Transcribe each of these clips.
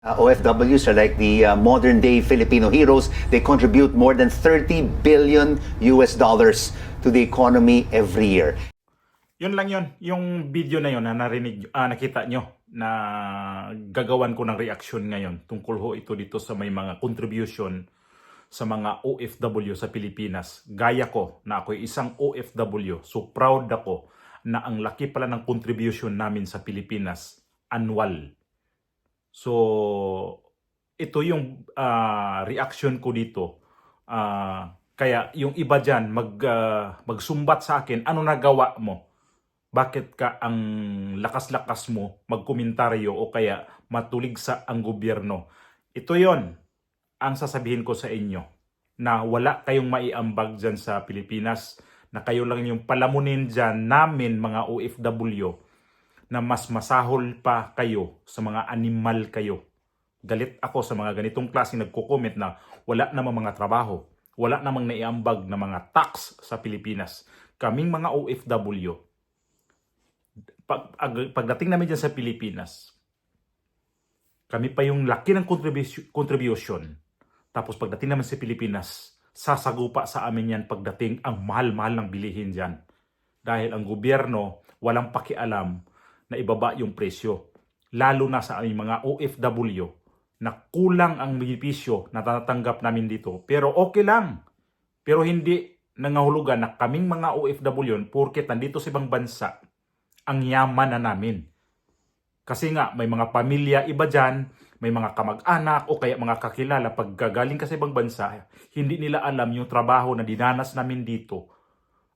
OFWs are like the modern-day Filipino heroes. They contribute more than 30 billion US dollars to the economy every year. Yun lang yun, yung video na yun na nakita nyo na gagawan ko ng reaction ngayon tungkol ho ito dito sa may mga contribution sa mga OFW sa Pilipinas. Gaya ko na ako'y isang OFW, so proud ako na ang laki pala ng contribution namin sa Pilipinas annual. So, ito yung reaction ko dito. Kaya yung iba dyan magsumbat sa akin, ano nagawa mo? Bakit ka ang lakas-lakas mo magkomentaryo o kaya matulig sa ang gobyerno? Ito yon ang sasabihin ko sa inyo, na wala kayong maiambag dyan sa Pilipinas, na kayo lang yung palamunin dyan namin mga OFW, na mas masahol pa kayo sa mga animal kayo. Galit ako sa mga ganitong klaseng nagko-comment na wala namang mga trabaho, wala namang naiambag na mga tax sa Pilipinas. Kaming mga OFW, pagdating namin dyan sa Pilipinas, kami pa yung laki ng contribution. Tapos pagdating naman sa Pilipinas, sasagupa sa amin yan pagdating ang mahal-mahal ng bilihin dyan. Dahil ang gobyerno walang pakialam na ibaba yung presyo. Lalo na sa aming mga OFW na kulang ang benepisyo na natatanggap namin dito. Pero okay lang. Pero hindi nangahulugan na kaming mga OFW porket nandito sa ibang bansa, ang yaman na namin. Kasi nga may mga pamilya iba dyan, may mga kamag-anak o kaya mga kakilala pag galing ka sa ibang bansa, hindi nila alam yung trabaho na dinanas namin dito.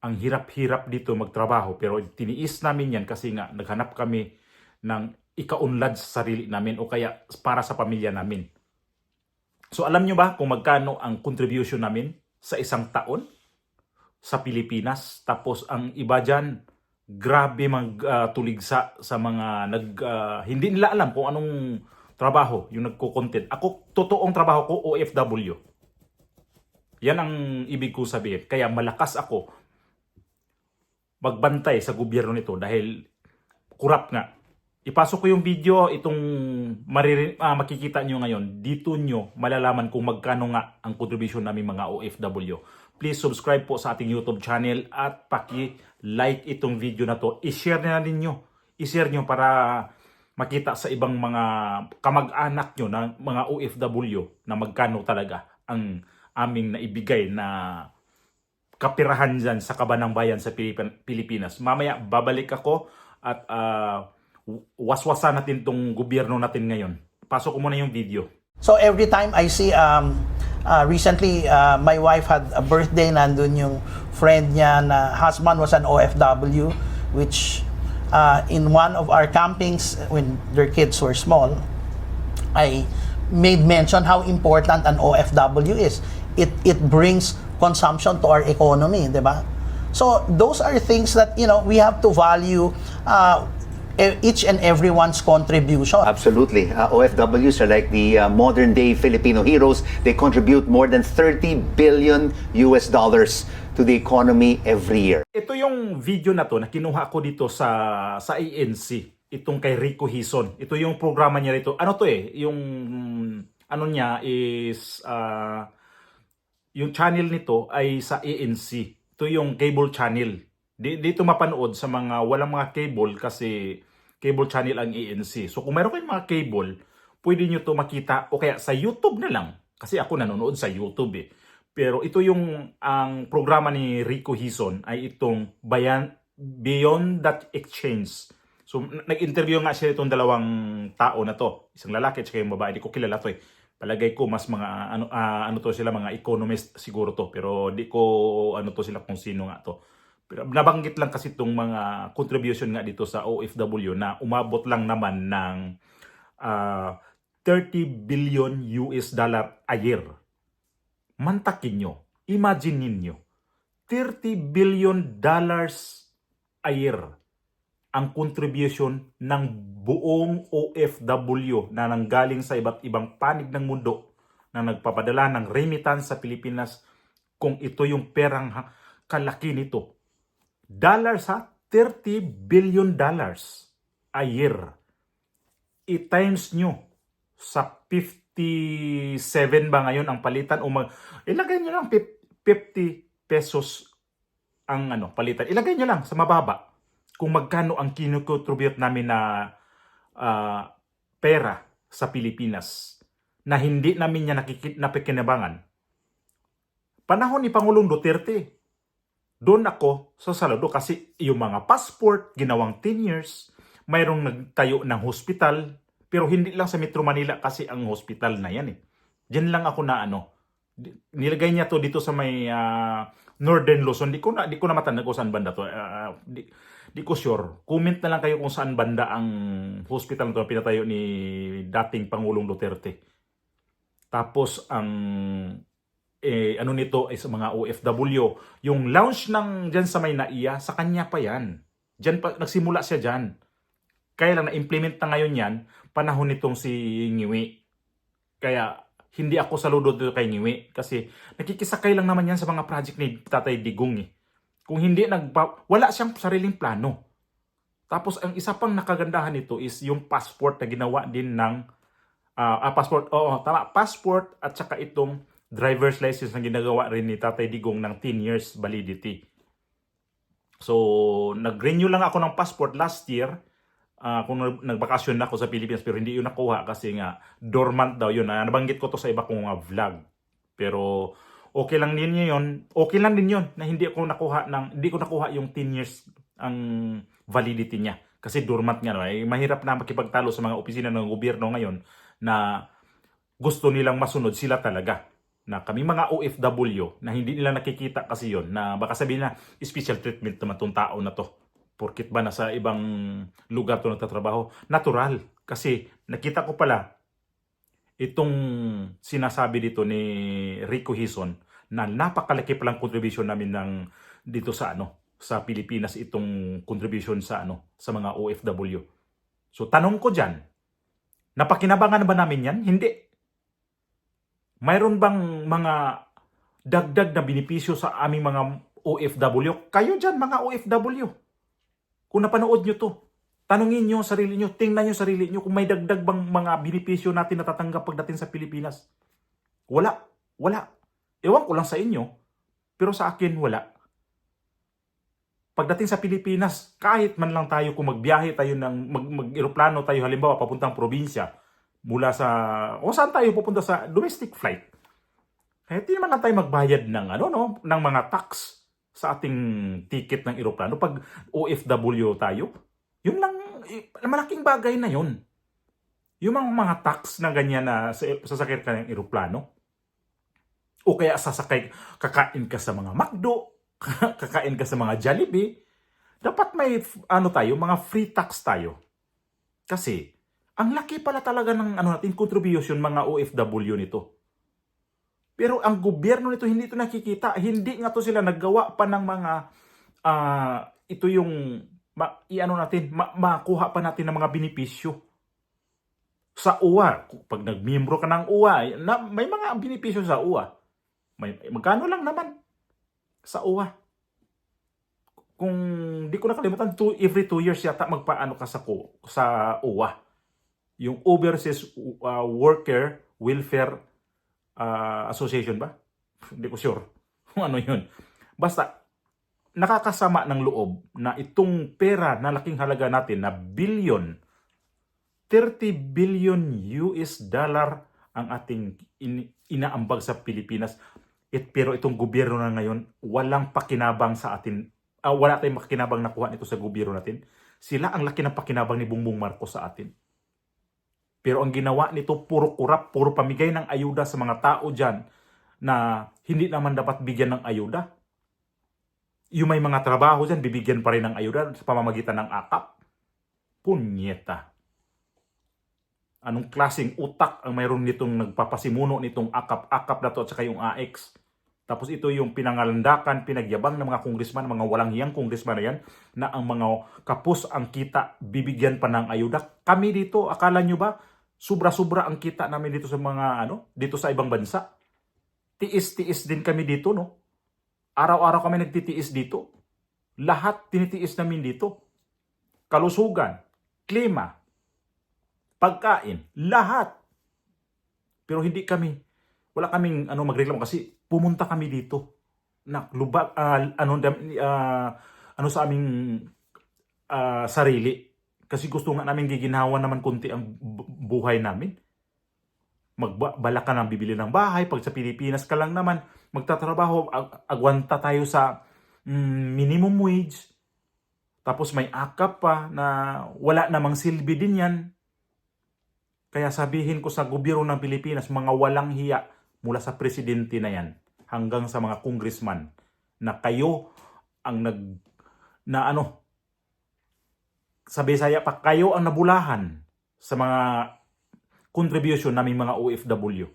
Ang hirap-hirap dito magtrabaho, pero tiniis namin yan kasi nga naghanap kami ng ikaunlad sa sarili namin o kaya para sa pamilya namin. So alam nyo ba kung magkano ang contribution namin sa isang taon sa Pilipinas? Tapos ang iba dyan, grabe magtuligsa sa mga hindi nila alam kung anong trabaho yung nagko-content. Ako, totoong trabaho ko, OFW. Yan ang ibig ko sabihin. Kaya malakas ako magbantay sa gobyerno nito dahil kurap nga. Ipasok ko yung video, itong makikita nyo ngayon. Dito nyo malalaman kung magkano nga ang contribution namin mga OFW. Please subscribe po sa ating YouTube channel at paki-like itong video na to. I-share na ninyo. I-share nyo para makita sa ibang mga kamag-anak nyo na mga OFW na magkano talaga ang aming naibigay na kapirahan dyan sa kabanang bayan sa Pilipinas. Mamaya babalik ako at waswasan natin tong gobyerno natin ngayon. Pasok ko muna yung video. So every time I see, recently my wife had a birthday, nandun yung friend niya na husband was an OFW, which in one of our campings when their kids were small, I made mention how important an OFW is. It brings consumption to our economy, di ba? So those are things that, you know, we have to value each and everyone's contribution. Absolutely. OFWs are like the modern-day Filipino heroes. They contribute more than 30 billion US dollars to the economy every year. Ito yung video na to na kinuha ko dito sa ANC. Itong kay Rico Hison. Ito yung programa niya rito. Ano to yung ano niya is yung channel nito ay sa ANC. Ito yung cable channel. Dito mapanood sa mga walang mga cable kasi cable channel ang ANC. So kung meron kayong mga cable, pwede nyo to makita o kaya sa YouTube na lang. Kasi ako nanonood sa YouTube eh. Pero ito yung ang programa ni Rico Hison ay itong Beyond That Exchange. So nag-interview nga siya itong dalawang tao na to. Isang lalaki at yung babae. Di ko kilala to eh. Palagay ko mas mga ano to sila, mga economist siguro to, pero di ko ano to sila kung sino nga to. Pero nabanggit lang kasi itong mga contribution nga dito sa OFW na umabot lang naman ng 30 billion US dollar a year. Mantakin nyo, imagine ninyo, 30 billion dollars a year ang contribution ng buong OFW na nanggaling sa iba't ibang panig ng mundo na nagpapadala ng remittance sa Pilipinas. Kung ito yung perang kalaki nito, dollars 30 billion dollars a year. I-times nyo sa 57 ba ngayon ang palitan, o ilagay nyo lang 50 pesos ang palitan. Ilagay nyo lang sa mababa kung magkano ang kinukontribute namin na pera sa Pilipinas na hindi namin niya napikinabangan. Panahon ni Pangulong Duterte, doon ako sa saludo kasi yung mga passport, ginawang 10 years, mayroong nagtayo ng hospital, pero hindi lang sa Metro Manila kasi ang hospital na yan eh. Diyan lang ako na nilagay niya to dito sa may Northern Luzon. Di ko na matanda kung saan banda to. Di ko sure. Comment na lang kayo kung saan banda ang hospital na to na pinatayo ni dating Pangulong Duterte. Tapos ang nito ay sa mga OFW. Yung launch ng dyan sa may NAIA, sa kanya pa yan. Dyan pa, nagsimula siya dyan. Kaya lang na-implement na ngayon yan, panahon nitong si Ngiwi. Kaya hindi ako saludo dito kay Ngiwi. Kasi nakikisakay lang naman yan sa mga project ni Tatay Digong eh. Kung hindi, wala siyang sariling plano. Tapos ang isa pang nakagandahan nito is yung passport na ginawa din ng passport at saka itong driver's license na ginagawa rin ni Tatay Digong ng 10 years validity. So, nag-renew lang ako ng passport last year kung nagbakasyon na ako sa Pilipinas, pero hindi yun nakuha kasi nga dormant daw yun. Nabanggit ko to sa iba kong vlog. Pero okay lang din yun. Okay lang din yun na hindi ko nakuha yung 10 years ang validity niya. Kasi dormant nga. Mahirap na makipagtalo sa mga opisina ng gobyerno ngayon na gusto nilang masunod sila talaga. Na kami mga OFW na hindi nila nakikita kasi yon, na baka sabihin na special treatment naman itong tao na to. Porkit ba nasa ibang lugar to nagtatrabaho? Natural. Kasi nakita ko pala itong sinasabi dito ni Rico Hison na napakalaki palang contribution namin dito sa sa Pilipinas, itong contribution sa sa mga OFW. So tanong ko diyan, napakinabangan ba namin yan? Hindi. Mayroon bang mga dagdag na benepisyo sa aming mga OFW? Kayo dyan, mga OFW. Kung napanood nyo to, tanungin nyo sarili nyo, tingnan nyo sarili nyo kung may dagdag bang mga benepisyo natin natatanggap pagdating sa Pilipinas. Wala. Wala. Ewan ko lang sa inyo, pero sa akin wala. Pagdating sa Pilipinas, kahit man lang tayo kung magbiyahe tayo mag-eroplano tayo halimbawa papuntang probinsya, mula sa, o saan tayo pupunta sa domestic flight. Kaya di naman lang tayo magbayad ng ng mga tax sa ating ticket ng eroplano pag OFW tayo. Yun lang, malaking bagay na yun. Yung mga tax na ganyan na sasakay ka ng eroplano. O kaya kakain ka sa mga McDo, kakain ka sa mga Jollibee. Dapat may, mga free tax tayo. Kasi, ang laki pala talaga ng natin contribution mga OFW nito. Pero ang gobyerno nito hindi ito nakikita. Hindi nga to sila naggawa pa ng mga ito yung makuha pa natin ng mga benepisyo. Sa UWA, pag nagmiyembro ka ng UWA, may mga benepisyo sa UWA. Magkano lang naman sa UWA. Kung di ko nakalimutan, every 2 years yata magpaano ka sa UWA. Yung Overseas Worker Welfare Association ba? Hindi ko sure kung ano yun. Basta, nakakasama ng loob na itong pera na laking halaga natin na 30 billion US dollar ang ating inaambag sa Pilipinas. Pero itong gobyerno na ngayon, walang pakinabang sa atin. Wala tayong pakinabang nakuha nito sa gobyerno natin. Sila ang laki ng pakinabang ni Bongbong Marcos sa atin. Pero ang ginawa nito, puro kurap, puro pamigay ng ayuda sa mga tao dyan na hindi naman dapat bigyan ng ayuda. Yung may mga trabaho dyan, bibigyan pa rin ng ayuda sa pamamagitan ng AKAP. Punyeta. Anong klaseng utak ang mayroon nitong nagpapasimuno nitong AKAP na to at saka yung AX. Tapos ito yung pinangalandakan, pinagyabang ng mga kongresman, mga walang hiyang kongresman na yan, na ang mga kapos ang kita, bibigyan pa ng ayuda. Kami dito, akala nyo ba, sobra-sobra ang kita namin dito sa mga, dito sa ibang bansa. Tiis-tiis din kami dito, no? Araw-araw kami nagtitiis dito. Lahat tinitiis namin dito. Kalusugan, klima, pagkain, lahat. Pero hindi kami, wala kaming magreklamo kasi pumunta kami dito. Naklubag, ano sa aming sarili. Kasi gusto nga namin giginawa naman konti ang buhay namin. Balak ka nang bibili ng bahay. Pag sa Pilipinas ka lang naman, magtatrabaho, agwanta tayo sa minimum wage. Tapos may akap pa na wala namang silbi din yan. Kaya sabihin ko sa gobyerno ng Pilipinas, mga walang hiya mula sa presidente na yan hanggang sa mga congressman na kayo ang sa Bisaya pa, kayo ang nabulahan sa mga contribution naming mga OFW.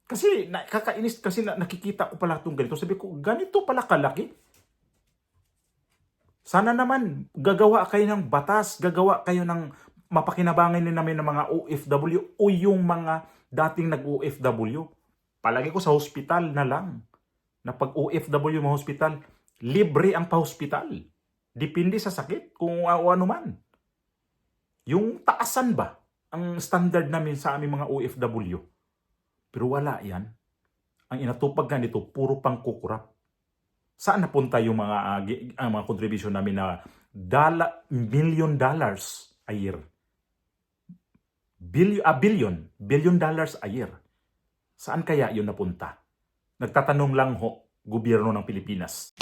Kasi kakainis kasi nakikita ko pala itong ganito. Sabi ko, ganito pala kalaki. Sana naman gagawa kayo ng batas, gagawa kayo ng mapakinabangan din namin ng mga OFW o yung mga dating nag-OFW. Palagi ko sa hospital na lang. Na pag OFW mo hospital, libre ang pa-hospital. Depende sa sakit kung ano man. Yung taasan ba ang standard namin sa aming mga OFW? Pero wala yan. Ang inatupag nga nito, puro pang kukurap. Saan napunta yung mga contribution namin na $1 million a year? Billion dollars a year. Saan kaya yun napunta? Nagtatanong lang ho, gobyerno ng Pilipinas.